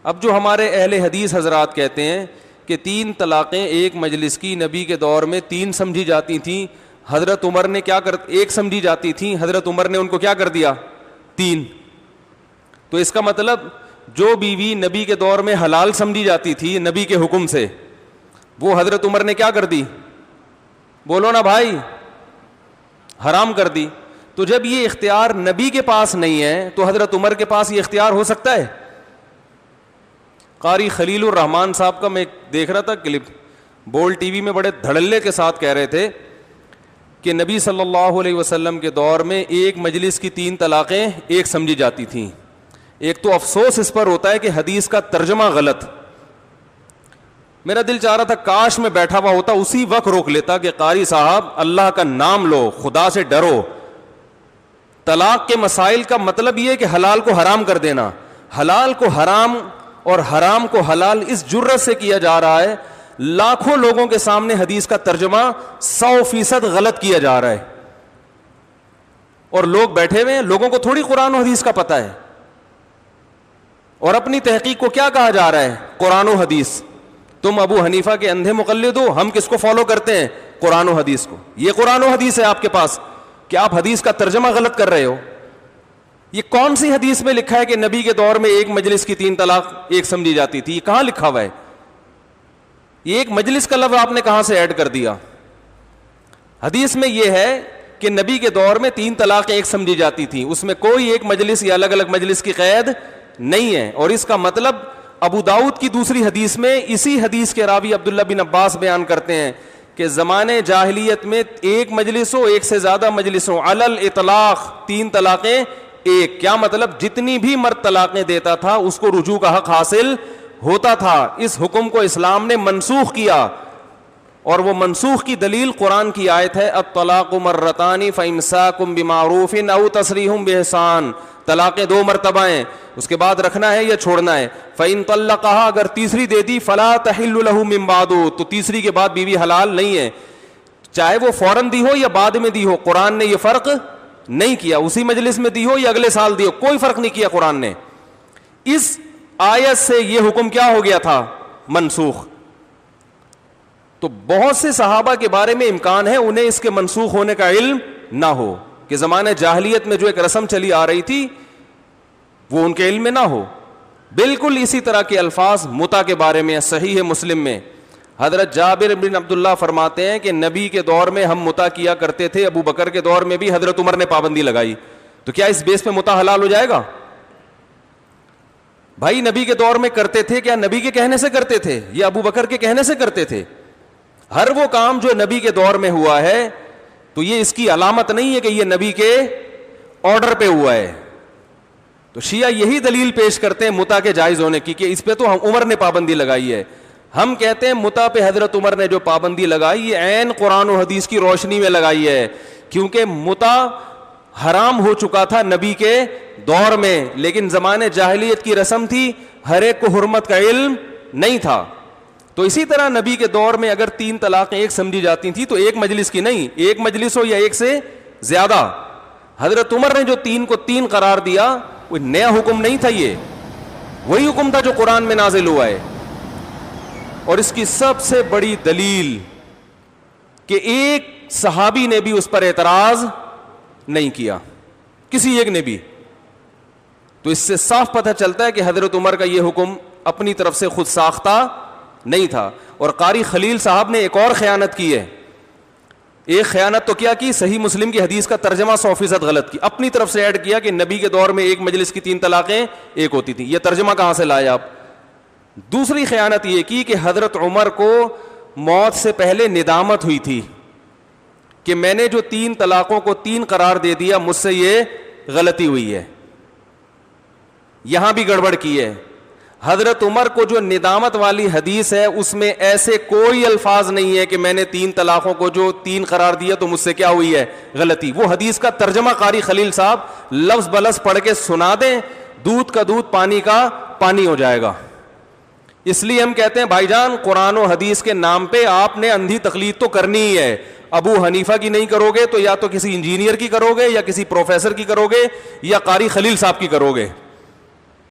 اب جو ہمارے اہل حدیث حضرات کہتے ہیں کہ 3 طلاقیں ایک مجلس کی نبی کے دور میں 3 سمجھی جاتی تھیں, حضرت عمر نے کیا کر 1 سمجھی جاتی تھیں, حضرت عمر نے ان کو کیا کر دیا 3. تو اس کا مطلب جو بیوی نبی کے دور میں حلال سمجھی جاتی تھی نبی کے حکم سے, وہ حضرت عمر نے کیا کر دی, بولو نا بھائی, حرام کر دی. تو جب یہ اختیار نبی کے پاس نہیں ہے تو حضرت عمر کے پاس یہ اختیار ہو سکتا ہے؟ قاری خلیل الرحمان صاحب کا میں دیکھ رہا تھا کلپ, بول ٹی وی میں بڑے دھڑلے کے ساتھ کہہ رہے تھے کہ نبی صلی اللہ علیہ وسلم کے دور میں ایک مجلس کی 3 طلاقیں ایک سمجھی جاتی تھیں. ایک تو افسوس اس پر ہوتا ہے کہ حدیث کا ترجمہ غلط. میرا دل چاہ رہا تھا کاش میں بیٹھا ہوا ہوتا اسی وقت روک لیتا کہ قاری صاحب اللہ کا نام لو, خدا سے ڈرو. طلاق کے مسائل کا مطلب یہ ہے کہ حلال کو حرام کر دینا, حلال کو حرام اور حرام کو حلال اس جرت سے کیا جا رہا ہے. لاکھوں لوگوں کے سامنے حدیث کا ترجمہ 100% غلط کیا جا رہا ہے, اور لوگ بیٹھے ہوئے ہیں, لوگوں کو تھوڑی قرآن و حدیث کا پتہ ہے, اور اپنی تحقیق کو کیا کہا جا رہا ہے, قرآن و حدیث. تم ابو حنیفہ کے اندھے مقلد ہو, ہم کس کو فالو کرتے ہیں, قرآن و حدیث کو. یہ قرآن و حدیث ہے آپ کے پاس کہ آپ حدیث کا ترجمہ غلط کر رہے ہو. یہ کون سی حدیث میں لکھا ہے کہ نبی کے دور میں ایک مجلس کی 3 طلاق ایک سمجھی جاتی تھی؟ یہ کہاں لکھا ہوا ہے؟ یہ ایک مجلس کا لفظ آپ نے کہاں سے ایڈ کر دیا؟ حدیث میں یہ ہے کہ نبی کے دور میں 3 طلاقیں ایک سمجھی جاتی تھیں, اس میں کوئی ایک مجلس یا الگ الگ مجلس کی قید نہیں ہے. اور اس کا مطلب ابو داؤد کی دوسری حدیث میں اسی حدیث کے راوی عبداللہ بن عباس بیان کرتے ہیں کہ زمانے جاہلیت میں ایک مجلس ہو, ایک سے زیادہ مجلس ہو, علل اطلاق 3 طلاقیں ایک. کیا مطلب؟ جتنی بھی مرد طلاقیں دیتا تھا اس کو رجوع کا حق حاصل ہوتا تھا. اس حکم کو اسلام نے منسوخ کیا, اور وہ منسوخ کی دلیل قرآن کی آیت ہے الطلاق مرتان فامساک بمعروف او تسریح باحسان. طلاقیں 2 مرتبہ ہیں, اس کے بعد رکھنا ہے یا چھوڑنا ہے. فإن طلقها, اگر تیسری دے دی, فلا تحل له من بعد, تو تیسری کے بعد بیوی حلال نہیں ہے, چاہے وہ فوراً دی ہو یا بعد میں دی ہو. قرآن نے یہ فرق نہیں کیا, اسی مجلس میں دی ہو یا اگلے سال دی ہو, کوئی فرق نہیں کیا قرآن نے. اس آیت سے یہ حکم کیا ہو گیا تھا؟ منسوخ. تو بہت سے صحابہ کے بارے میں امکان ہے انہیں اس کے منسوخ ہونے کا علم نہ ہو, کہ زمانے جاہلیت میں جو ایک رسم چلی آ رہی تھی وہ ان کے علم میں نہ ہو. بالکل اسی طرح کے الفاظ متع کے بارے میں صحیح مسلم میں حضرت جابر بن عبداللہ فرماتے ہیں کہ نبی کے دور میں ہم متع کیا کرتے تھے, ابو بکر کے دور میں بھی حضرت عمر نے پابندی لگائی. تو کیا اس بیس پہ متع حلال ہو جائے گا؟ بھائی نبی کے دور میں کرتے تھے, کیا نبی کے کہنے سے کرتے تھے یا ابو بکر کے کہنے سے کرتے تھے؟ ہر وہ کام جو نبی کے دور میں ہوا ہے تو یہ اس کی علامت نہیں ہے کہ یہ نبی کے آرڈر پہ ہوا ہے. تو شیعہ یہی دلیل پیش کرتے ہیں متع کے جائز ہونے کی کہ اس پہ تو عمر نے پابندی لگائی ہے. ہم کہتے ہیں متع پہ حضرت عمر نے جو پابندی لگائی یہ عین قرآن و حدیث کی روشنی میں لگائی ہے, کیونکہ متع حرام ہو چکا تھا نبی کے دور میں, لیکن زمانے جاہلیت کی رسم تھی, ہر ایک کو حرمت کا علم نہیں تھا. تو اسی طرح نبی کے دور میں اگر 3 طلاقیں ایک سمجھی جاتی تھیں تو ایک مجلس کی نہیں, ایک مجلس ہو یا ایک سے زیادہ. حضرت عمر نے جو 3 کو 3 قرار دیا وہ نیا حکم نہیں تھا, یہ وہی حکم تھا جو قرآن میں نازل ہوا ہے. اور اس کی سب سے بڑی دلیل کہ ایک صحابی نے بھی اس پر اعتراض نہیں کیا, کسی ایک نے بھی. تو اس سے صاف پتہ چلتا ہے کہ حضرت عمر کا یہ حکم اپنی طرف سے خود ساختہ نہیں تھا. اور قاری خلیل صاحب نے ایک اور خیانت کی ہے. ایک خیانت تو کیا کی, صحیح مسلم کی حدیث کا ترجمہ 100% غلط کی, اپنی طرف سے ایڈ کیا کہ نبی کے دور میں ایک مجلس کی 3 طلاقیں ایک ہوتی تھی. یہ ترجمہ کہاں سے لائے آپ؟ دوسری خیانت یہ کی کہ حضرت عمر کو موت سے پہلے ندامت ہوئی تھی کہ میں نے جو 3 طلاقوں کو 3 قرار دے دیا, مجھ سے یہ غلطی ہوئی ہے. یہاں بھی گڑبڑ کی ہے. حضرت عمر کو جو ندامت والی حدیث ہے اس میں ایسے کوئی الفاظ نہیں ہے کہ میں نے 3 طلاقوں کو جو 3 قرار دیا تو مجھ سے کیا ہوئی ہے غلطی. وہ حدیث کا ترجمہ قاری خلیل صاحب لفظ بلفظ پڑھ کے سنا دیں, دودھ کا دودھ پانی کا پانی ہو جائے گا. اس لیے ہم کہتے ہیں بھائی جان قرآن و حدیث کے نام پہ آپ نے اندھی تقلید تو کرنی ہی ہے. ابو حنیفہ کی نہیں کرو گے تو یا تو کسی انجینئر کی کرو گے یا کسی پروفیسر کی کرو گے یا قاری خلیل صاحب کی کرو گے.